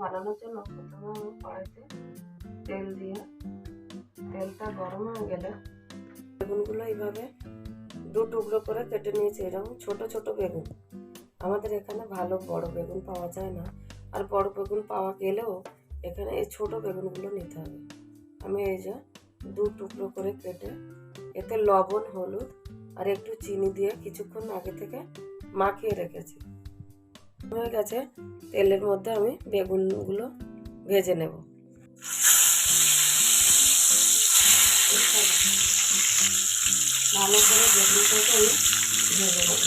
বানানোর জন্য প্রথমে আমি কড়াইতে তেল দিয়ে তেলটা গরম হয়ে গেলে বেগুনগুলো এইভাবে দু টুকরো করে কেটে নিয়েছি। এরকম ছোট ছোট বেগুন, আমাদের এখানে ভালো বড় বেগুন পাওয়া যায় না, আর বড় বেগুন পাওয়া গেলেও এখানে এই ছোট বেগুনগুলো নিতে হবে। আমি এই যে দু টুকরো করে কেটে এতে লবণ, হলুদ আর একটু চিনি দিয়ে কিছুক্ষণ আগে থেকে মাখিয়ে রেখেছি। হয়ে গেছে, তেলের মধ্যে আমি বেগুনগুলো ভেজে নেব। ভালো করে বেগুনটাকে আমি ভেজে নেব।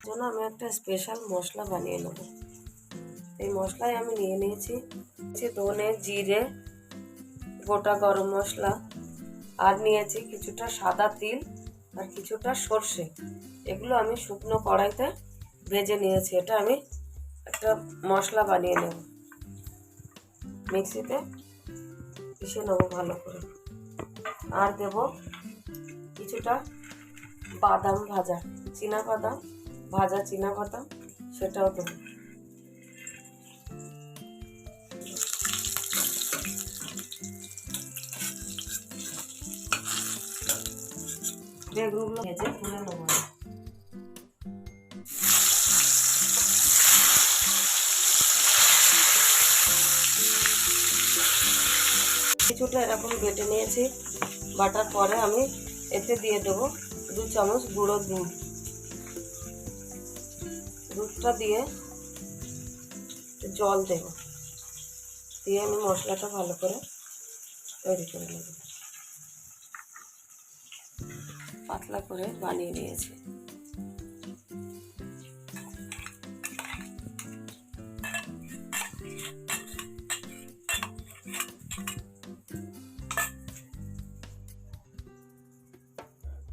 জন্য আমি একটা স্পেশাল মশলা বানিয়ে নেব। এই মশলায় আমি নিয়ে নিয়েছি ধনে, জিরে, গোটা গরম মশলা, আর নিয়েছি কিছুটা সাদা তিল আর কিছুটা সর্ষে। এগুলো আমি শুকনো কড়াইতে ভেজে নিয়েছি। এটা আমি একটা মশলা বানিয়ে নেব, মিক্সিতে পিষে নেবো ভালো করে। আর দেব কিছুটা বাদাম ভাজা, চীনাবাদাম ভাজা, চীনাবাদাম, সেটাও দেবো। বেগুনগুলো ভেজে তুলে নেবো। কিছুটা এরকম বেটে নিয়েছি। বাটার পরে আমি এতে দিয়ে দেবো 2 চামচ গুঁড়ো দুধ। দুধটা দিয়ে জল দেব, দিয়ে আমি মশলাটা ভালো করে তৈরি করে নেব। পাতলা করে বানিয়ে নিয়েছি।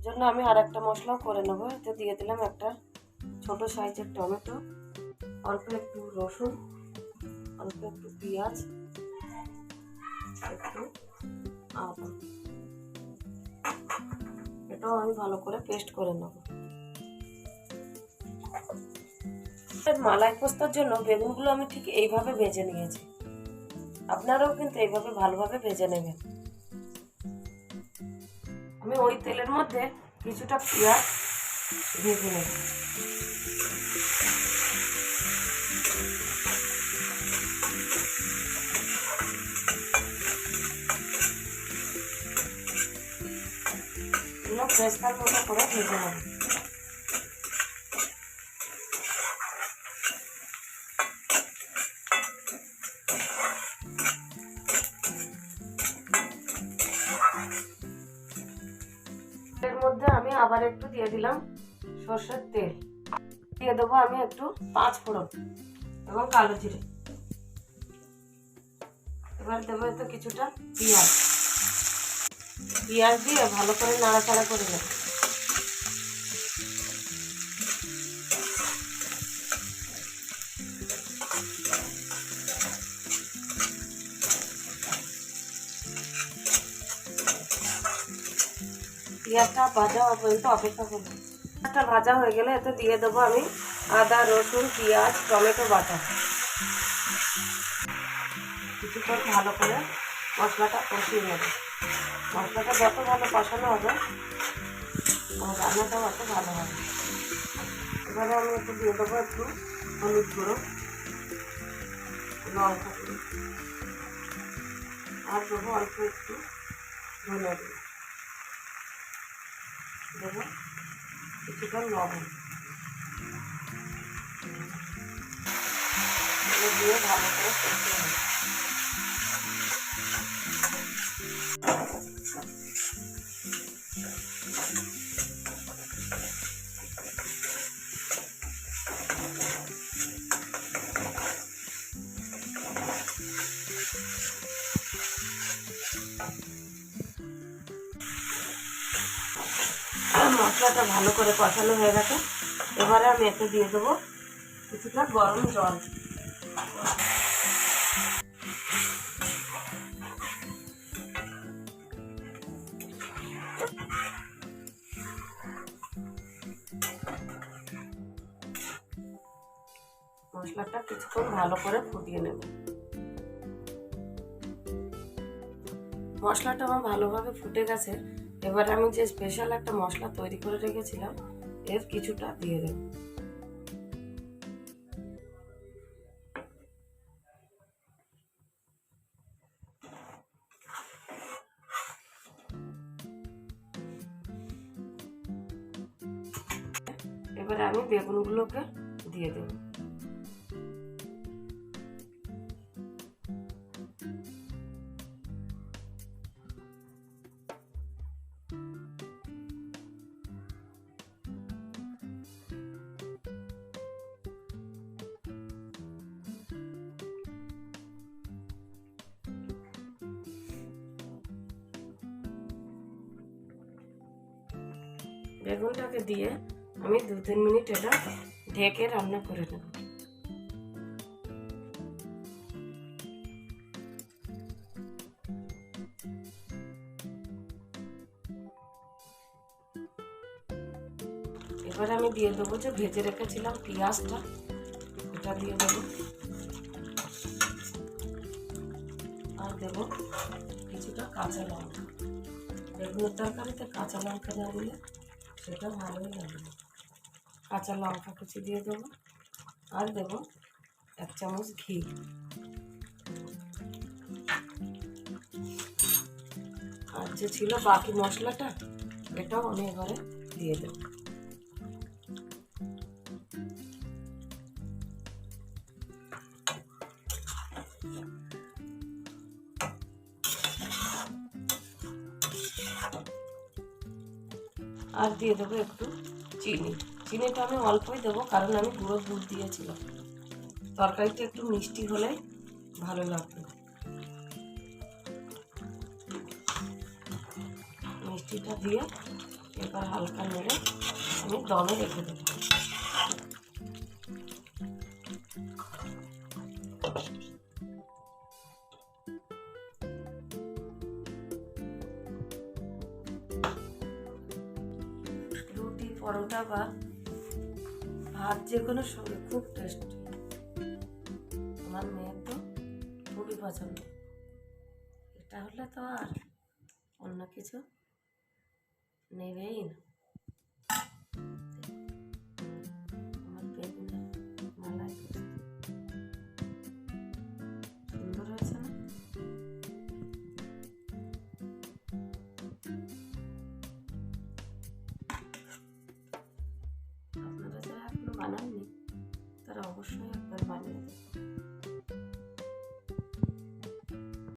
জন্য আমি আর একটা মশলাও করে নেবো। এতে দিয়ে দিলাম একটা ছোট সাইজের টমেটো, অল্প একটু রসুন, অল্প একটু পেঁয়াজ, একটু আদা। এটাও আমি ভালো করে পেস্ট করে নেব। মালাই কোফতার জন্য বেগুনগুলো আমি ঠিক এইভাবে ভেজে নিয়েছি। আপনারাও কিন্তু এইভাবে ভালোভাবে ভেজে নেবেন। আমি ওই তেলের মধ্যে কিছুটা পেঁয়াজ ভেজে নেব। এগুলো ফ্রেশটার মতো করে ভেজে নেব। এর মধ্যে আমি আবার একটু দিয়ে দিলাম সরষের তেল, দিয়ে দেবো আমি একটু 5 ফোড়ন এবং কালো জিরে। এবার দেবো এতে কিছুটা পেঁয়াজ দিয়ে ভালো করে নাড়াচাড়া করে নেব। পেঁয়াজটা ভাজা পর্যন্ত অপেক্ষা করবো। পেঁয়াজটা ভাজা হয়ে গেলে এতে দিয়ে দেবো আমি আদা, রসুন, পেঁয়াজ, টমেটো বাটা। কিছুক্ষণ ভালো করে মশলাটা কষিয়ে নেব। মশলাটা যত ভালো কষানো হবে রান্নাটাও অত ভালো হবে। এবারে আমি একটু দিয়ে দেবো একটু হলুদ গুঁড়ো, লঙ্কা গুঁড়ো, আর দেবো অল্প একটু ধনে গুঁড়ো, দেবো কিছুটা লবণ। দিয়ে ভালো করে কষিয়ে নেব। মশলাটা ভালো করে কষানো হয়ে গেছে। এবারে আমি এতে দিয়ে দেবো কিছুটা গরম জল। মশলাটা কিছুক্ষণ ভালো করে ফুটিয়ে নেব। মশলাটা আমার ভালোভাবে ফুটে গেছে। এবার আমি যে স্পেশাল একটা মশলা তৈরি করে রেখেছিলাম এর কিছুটা দিয়ে দেব। এবারে আমি বেগুনগুলোকে দিয়ে দেব। বেগুনটাকে দিয়ে আমি 2-3 মিনিট এটা ঢেকে রান্না করে নেব। এবার আমি দিয়ে দেবো যে ভেজে রেখেছিলাম পেঁয়াজটা, এটা দিয়ে দেবো। আর দেবো কিছুটা কাঁচা লঙ্কা। বেগুনের তরকারিতে কাঁচা লঙ্কা না দিলে সেটা ভালোই লাগবে। কাঁচা লঙ্কা কুচি দিয়ে দেবো। আর দেবো 1 চামচ ঘি। আর যে ছিল বাকি মশলাটা এটাও আমি এবারে দিয়ে দেবো। আর দিয়ে দেবো একটু চিনি। চিনিটা আমি অল্পই দেবো কারণ আমি গুঁড়ো দুধ দিয়েছিলাম। তরকারিটা একটু মিষ্টি হলে ভালো লাগবে। মিষ্টিটা দিয়ে এবার হালকা নেড়ে আমি দমে রেখে দেবো। রুটি, পরোটা বা ভাত যে কোনো সঙ্গে খুব টেস্টি। আমার মেয়ের তো খুবই পছন্দ। এটা হলে তো আর অন্য কিছু নেবেই না। আমার বেগুনের মালাই সুন্দর হয়েছে না? আপনারা যারা এখনো বানান